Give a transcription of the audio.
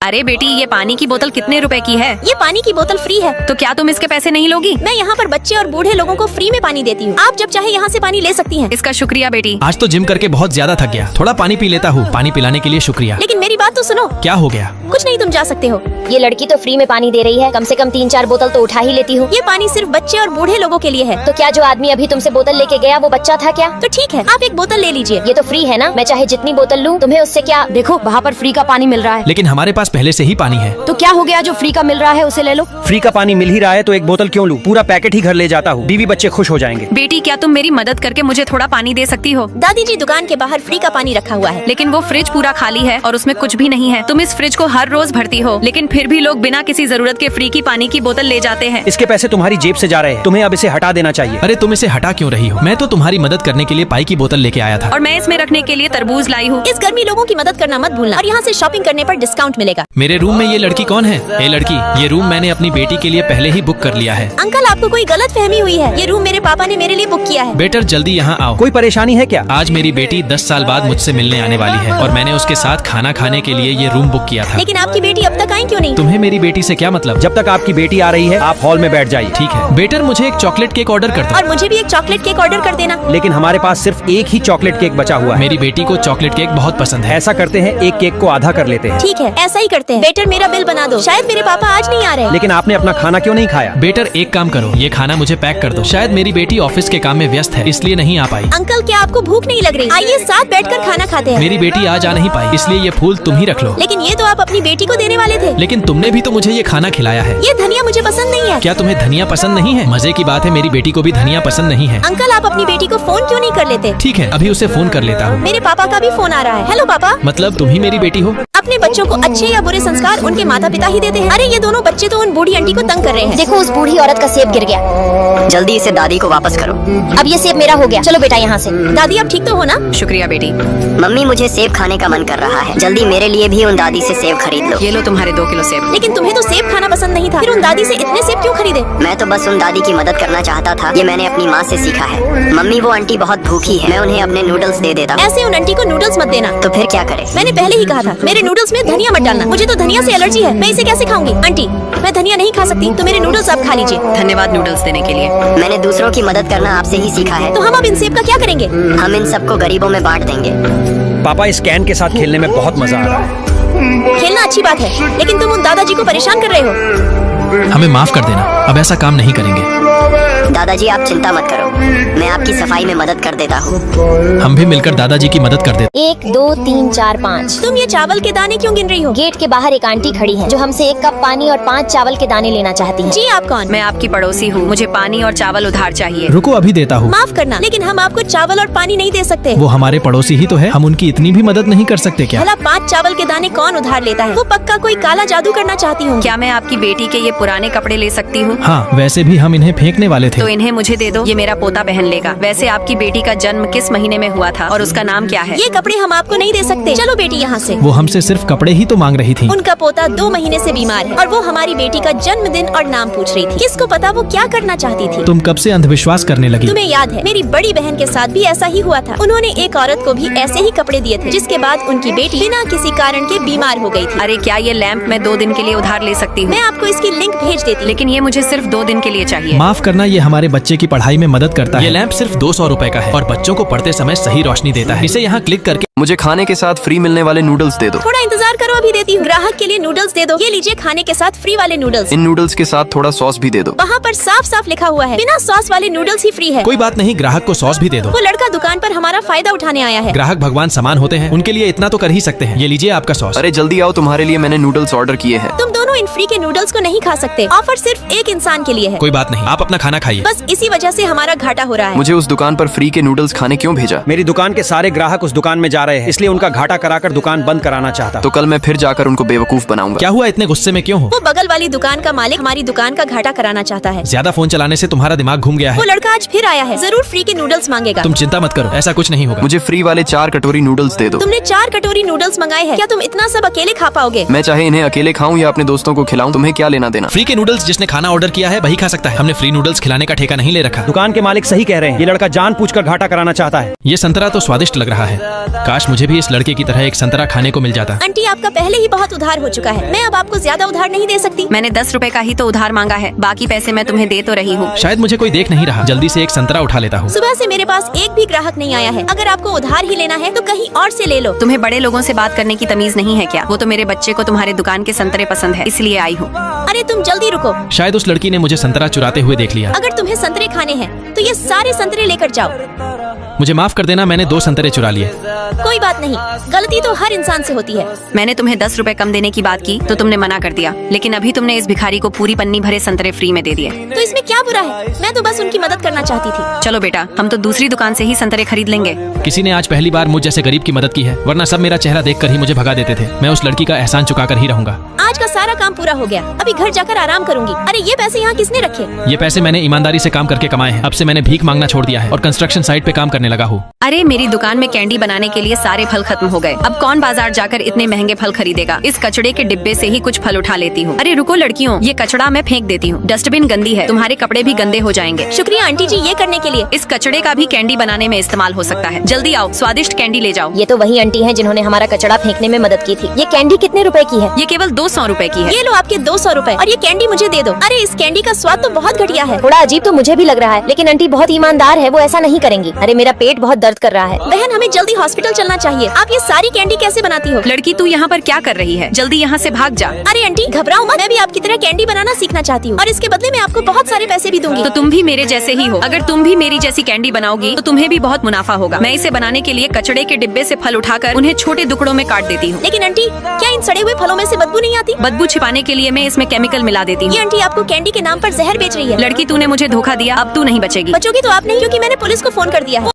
अरे बेटी, ये पानी की बोतल कितने रुपए की है? ये पानी की बोतल फ्री है। तो क्या तुम इसके पैसे नहीं लोगी? मैं यहाँ पर बच्चे और बूढ़े लोगों को फ्री में पानी देती हूँ। आप जब चाहे यहाँ से पानी ले सकती हैं। इसका शुक्रिया बेटी। आज तो जिम करके बहुत ज्यादा थक गया, थोड़ा पानी पी लेता हूँ। पानी पिलाने के लिए शुक्रिया। लेकिन मेरी बात तो सुनो। क्या हो गया? कुछ नहीं, तुम जा सकते हो। ये लड़की तो फ्री में पानी दे रही है, कम से कम 3-4 बोतल तो उठा ही लेती हूँ। ये पानी सिर्फ बच्चे और बूढ़े लोगों के लिए है। तो क्या जो आदमी अभी तुमसे बोतल लेके गया वो बच्चा था क्या? तो ठीक है, आप एक बोतल ले लीजिए। ये तो फ्री है ना, मैं चाहे जितनी बोतल लूँ, तुम्हें उससे क्या? देखो वहाँ पर फ्री का पानी मिल रहा है। लेकिन हमारे पास पहले से ही पानी है। तो क्या हो गया, जो फ्री का मिल रहा है उसे ले लो। फ्री का पानी मिल ही रहा है तो एक बोतल क्यों लूं? पूरा पैकेट ही घर ले जाता हूँ, बीवी बच्चे खुश हो जाएंगे। बेटी, क्या तुम मेरी मदद करके मुझे थोड़ा पानी दे सकती हो? दादी जी, दुकान के बाहर फ्री का पानी रखा हुआ है। लेकिन वो फ्रिज पूरा खाली है और उसमें कुछ भी नहीं है। तुम इस फ्रिज को हर रोज भरती हो, लेकिन फिर भी लोग बिना किसी जरूरत के फ्री की पानी की बोतल ले जाते हैं। इसके पैसे तुम्हारी जेब से जा रहे हैं, तुम्हें अब इसे हटा देना चाहिए। अरे तुम इसे हटा क्यों रही हो? मैं तो तुम्हारी मदद करने के लिए पाई की बोतल लेके आया था। और मैं इसमें रखने के लिए तरबूज लाई हूँ। इस गर्मी लोगों की मदद करना मत भूलना, और यहाँ से शॉपिंग करने पर डिस्काउंट मिलेगा। मेरे रूम में ये लड़की कौन है? ए लड़की, ये रूम मैंने अपनी बेटी के लिए पहले ही बुक कर लिया है। अंकल, आपको कोई गलत फहमी हुई है। ये रूम मेरे पापा ने मेरे लिए बुक किया है। बेटर जल्दी यहाँ आओ। कोई परेशानी है क्या? आज मेरी बेटी 10 साल बाद मुझसे मिलने आने वाली है और मैंने उसके साथ खाना खाने के लिए ये रूम बुक किया था। लेकिन आपकी बेटी अब तक आई क्यों नहीं? तुम्हें मेरी बेटी से क्या मतलब? जब तक आपकी बेटी आ रही है आप हॉल में बैठ जाइए। ठीक है बेटर, मुझे एक चॉकलेट केक ऑर्डर कर दो। और मुझे भी एक चॉकलेट केक ऑर्डर कर देना। लेकिन हमारे पास सिर्फ एक ही चॉकलेट केक बचा हुआ है। मेरी बेटी को चॉकलेट केक बहुत पसंद है। ऐसा करते हैं, एक केक को आधा कर लेते हैं। ठीक है, ऐसा ही करते हैं। बेटर, मेरा बिल बना दो। शायद मेरे पापा आज नहीं आ रहे। लेकिन आपने अपना खाना क्यों नहीं खाया? बेटर एक काम करो, ये खाना मुझे पैक कर दो। शायद मेरी बेटी ऑफिस के काम में व्यस्त है, इसलिए नहीं आ पाई। अंकल, क्या आपको भूख नहीं लग रही? आइए साथ बैठकर खाना खाते हैं। मेरी बेटी आज आ नहीं पाई, इसलिए ये फूल तुम ही रख लो। लेकिन ये तो आप अपनी बेटी को देने वाले थे। लेकिन तुमने भी तो मुझे ये खाना खिलाया है। ये धनिया मुझे पसंद नहीं है। क्या तुम्हें धनिया पसंद नहीं है? मजे की बात है, मेरी बेटी को भी धनिया पसंद नहीं है। अंकल, आप अपनी बेटी को फोन क्यों नहीं कर लेते? ठीक है, अभी उसे फोन कर लेता हूँ। मेरे पापा का भी फोन आ रहा है। हेलो पापा। मतलब तुम ही मेरी बेटी हो? अपने बच्चों को अच्छे या बुरे संस्कार उनके माता पिता ही देते हैं। अरे ये दोनों बच्चे तो उन बूढ़ी आंटी को तंग कर रहे हैं। देखो उस बूढ़ी औरत का सेब गिर गया। जल्दी इसे दादी को वापस करो। अब ये सेब मेरा हो गया, चलो बेटा यहाँ से। दादी, आप ठीक तो हो ना? शुक्रिया बेटी। मम्मी, मुझे सेब खाने का मन कर रहा है, जल्दी मेरे लिए भी उन दादी से सेब खरीद लो। ये लो तुम्हारे 2 किलो सेब। लेकिन तुम्हें तो सेब खाना पसंद नहीं था, फिर उन दादी से इतने सेब क्यों खरीदे? मैं तो बस उन दादी की मदद करना चाहता था, ये मैंने अपनी माँ से सीखा है। मम्मी, वो आंटी बहुत भूखी है, मैं उन्हें अपने नूडल्स दे देता हूँ। ऐसे उन आंटी को नूडल्स मत देना। तो फिर क्या करे? मैंने पहले ही कहा था, मेरे नूडल्स में धनिया मत डालना। मुझे तो धनिया से एलर्जी है, मैं इसे कैसे खाऊंगी? आंटी, मैं धनिया नहीं खा सकती, तो मेरे नूडल्स आप खा लीजिए। धन्यवाद नूडल्स देने के लिए। मैंने दूसरों की मदद करना आपसे ही सीखा है। तो हम अब इन सेब का क्या करेंगे? हम इन सबको गरीबों में बांट देंगे। पापा, इस कैन के साथ खेलने में बहुत मजा आ रहा है। खेलना अच्छी बात है, लेकिन तुम उन दादाजी को परेशान कर रहे हो। हमें माफ कर देना, अब ऐसा काम नहीं करेंगे। दादाजी, आप चिंता मत करो, मैं आपकी सफाई में मदद कर देता हूँ। हम भी मिलकर दादाजी की मदद कर देते। 1 2 3 4 5। तुम ये चावल के दाने क्यों गिन रही हो? गेट के बाहर एक आंटी खड़ी है जो हमसे 1 कप पानी और 5 चावल के दाने लेना चाहती है। जी, आप कौन? मैं आपकी पड़ोसी हूँ, मुझे पानी और चावल उधार चाहिए। रुको, अभी देता हूँ। माफ करना, लेकिन हम आपको चावल और पानी नहीं दे सकते। वो हमारे पड़ोसी ही तो है, हम उनकी इतनी भी मदद नहीं कर सकते क्या? भला 5 चावल के दाने कौन उधार लेता है? वो पक्का कोई काला जादू करना चाहती हूँ। क्या मैं आपकी बेटी के ये पुराने कपड़े ले सकती हूँ? हाँ, वैसे भी हम इन्हें फेंकने वाले थे। तो इन्हें मुझे दे दो, ये मेरा पोता पहन लेगा। वैसे आपकी बेटी का जन्म किस महीने में हुआ था और उसका नाम क्या है? ये कपड़े हम आपको नहीं दे सकते। चलो बेटी यहाँ से। वो हमसे सिर्फ कपड़े ही तो मांग रही थी। उनका पोता 2 महीने से बीमार है और वो हमारी बेटी का जन्मदिन और नाम पूछ रही थी। किसको पता वो क्या करना चाहती थी? तुम कब से अंधविश्वास करने लगी? तुम्हें याद है, मेरी बड़ी बहन के साथ भी ऐसा ही हुआ था। उन्होंने एक औरत को भी ऐसे ही कपड़े दिए थे, जिसके बाद उनकी बेटी बिना किसी कारण के बीमार हो गई थी। अरे क्या ये लैंप मैं 2 दिन के लिए उधार ले सकती हूँ? मैं आपको इसकी लिंक भेज देती, लेकिन ये मुझे सिर्फ 2 दिन के लिए चाहिए। माफ करना, ये हमारे बच्चे की पढ़ाई में मदद करता है। ये लैंप सिर्फ 200 रुपए का है और बच्चों को पढ़ते समय सही रोशनी देता है। इसे यहाँ क्लिक करके मुझे खाने के साथ फ्री मिलने वाले नूडल्स दे दो। थोड़ा इंतजार करो, अभी देती हूँ। ग्राहक के लिए नूडल्स दे दो। ये लीजिए खाने के साथ फ्री वाले नूडल्स। इन नूडल्स के साथ थोड़ा सॉस भी दे दो। वहाँ पर साफ साफ लिखा हुआ है, बिना सॉस वाले नूडल्स ही फ्री है। कोई बात नहीं, ग्राहक को सॉस भी दे दो। वो लड़का दुकान पर हमारा फायदा उठाने आया है। ग्राहक भगवान समान होते हैं, उनके लिए इतना तो कर ही सकते हैं। ये लीजिए आपका सॉस। अरे जल्दी आओ, तुम्हारे लिए मैंने नूडल्स ऑर्डर किए हैं। तुम दोनों इन फ्री के नूडल्स को नहीं खा सकते। ऑफर सिर्फ एक इंसान के लिए है। कोई बात नहीं, आप अपना खाना खाइए। बस इसी वजह से हमारा घाटा हो रहा है। मुझे उस दुकान पर फ्री के नूडल्स खाने क्यों भेजा? मेरी दुकान के सारे ग्राहक उस दुकान में जा रहे हैं, इसलिए उनका घाटा कराकर दुकान बंद कराना चाहता। तो कल मैं फिर जाकर उनको बेवकूफ बनाऊंगा। क्या हुआ, इतने गुस्से में क्यों हो? वो बगल वाली दुकान का मालिक हमारी दुकान का घाटा कराना चाहता है। ज्यादा फोन चलाने से तुम्हारा दिमाग घूम गया वो है। लड़का आज फिर आया है, जरूर फ्री के नूडल्स मांगेगा। तुम चिंता मत करो, ऐसा कुछ नहीं होगा। मुझे फ्री वाले 4 कटोरी नूडल्स दे दो। तुमने 4 कटोरी नूडल्स मंगाए हैं, क्या तुम इतना सब अकेले खा पाओगे? मैं चाहे इन्हें अकेले खाऊं या अपने दोस्तों दोस्तों को खिलाऊं, तुम्हें क्या लेना देना? फ्री के नूडल्स जिसने खाना ऑर्डर किया है वही खा सकता है। हमने फ्री नूडल्स खिलाने का ठेका नहीं ले रखा। दुकान के मालिक सही कह रहे हैं, ये लड़का जानबूझकर घाटा कराना चाहता है। ये संतरा तो स्वादिष्ट लग रहा है। काश मुझे भी इस लड़के की तरह एक संतरा खाने को मिल जाता। आंटी आपका पहले ही बहुत उधार हो चुका है, मैं अब आपको ज्यादा उधार नहीं दे सकती। मैंने 10 रुपए का ही तो उधार मांगा है, बाकी पैसे मैं तुम्हें दे तो रही हूँ। शायद मुझे कोई देख नहीं रहा, जल्दी से एक संतरा उठा लेता हूँ। सुबह से मेरे पास एक भी ग्राहक नहीं आया है। अगर आपको उधार ही लेना है तो कहीं और से ले लो। तुम्हें बड़े लोगों से बात करने की तमीज नहीं है क्या? वो तो मेरे बच्चे को तुम्हारे दुकान के संतरे पसंद है, इसलिए आई हूँ। अरे तुम जल्दी रुको। शायद उस लड़की ने मुझे संतरा चुराते हुए देख लिया। अगर तुम्हें संतरे खाने हैं तो ये सारे संतरे लेकर जाओ। मुझे माफ कर देना, मैंने 2 संतरे चुरा लिए। कोई बात नहीं, गलती तो हर इंसान से होती है। मैंने तुम्हें 10 रुपए कम देने की बात की तो तुमने मना कर दिया, लेकिन अभी तुमने इस भिखारी को पूरी पन्नी भरे संतरे फ्री में दे दिए। तो इसमें क्या बुरा है? मैं तो बस उनकी मदद करना चाहती थी। चलो बेटा, हम तो दूसरी दुकान से ही संतरे खरीद लेंगे। किसी ने आज पहली बार मुझ जैसे गरीब की मदद की है, वरना सब मेरा चेहरा देखकर ही मुझे भगा देते थे। मैं उस लड़की का एहसान चुकाकर ही रहूंगा। आज का सारा काम पूरा हो गया, अभी घर जाकर आराम करूंगी। अरे ये पैसे यहाँ किसने रखे? ये पैसे मैंने ईमानदारी से काम करके कमाए हैं। अब से मैंने भीख मांगना छोड़ दिया है और कंस्ट्रक्शन साइट पे काम करने लगा हूँ। अरे मेरी दुकान में कैंडी बनाने के लिए सारे फल खत्म हो गए। अब कौन बाजार जाकर इतने महंगे फल खरीदेगा? इस कचड़े के डिब्बे से ही कुछ फल उठा लेती हूँ। अरे रुको लड़कियों, ये कचड़ा मैं फेंक देती हूँ। डस्टबिन गंदी है, तुम्हारे कपड़े भी गंदे हो जाएंगे। शुक्रिया आंटी जी ये करने के लिए। इस कचड़े का भी कैंडी बनाने में इस्तेमाल हो सकता है। जल्दी आओ, स्वादिष्ट कैंडी ले जाओ। ये तो वही आंटी हैं जिन्होंने हमारा कचड़ा फेंकने में मदद की थी। ये कैंडी कितने रुपए की है? ये केवल 200 रुपए की है। ये लो आपके 200 रुपए और ये कैंडी मुझे दे दो। अरे इस कैंडी का स्वाद तो बहुत घटिया है। थोड़ा अजीब तो मुझे भी लग रहा है, लेकिन आंटी बहुत ईमानदार है, वो ऐसा नहीं करेंगी। अरे मेरा पेट बहुत दर्द कर रहा है। बहन हमें जल्दी हॉस्पिटल चलना चाहिए। आप ये सारी कैंडी कैसे बनाती हो? लड़की तू यहाँ पर क्या कर रही है? जल्दी यहाँ से भाग जा। अरे आंटी घबराओ मत, मैं भी आपकी तरह कैंडी बनाना सीखना चाहती हूँ और इसके बदले में आपको बहुत सारे पैसे भी दूंगी। तो तुम भी मेरे जैसे ही हो। अगर तुम भी मेरी जैसी कैंडी बनाओगी तो तुम्हें भी बहुत मुनाफा होगा। मैं इसे बनाने के लिए कचड़े के डिब्बे से फल उठाकर उन्हें छोटे टुकड़ों में काट देती हूँ। लेकिन आंटी क्या इन सड़े हुए फलों में से बदबू नहीं आती? बदबू छिपाने के लिए मैं इसमें केमिकल मिला देती ये हूँ। आंटी आपको कैंडी के नाम पर जहर बेच रही है। लड़की तूने मुझे धोखा दिया, अब तू नहीं बचेगी। बचोगी तो आप नहीं, क्योंकि मैंने पुलिस को फोन कर दिया है।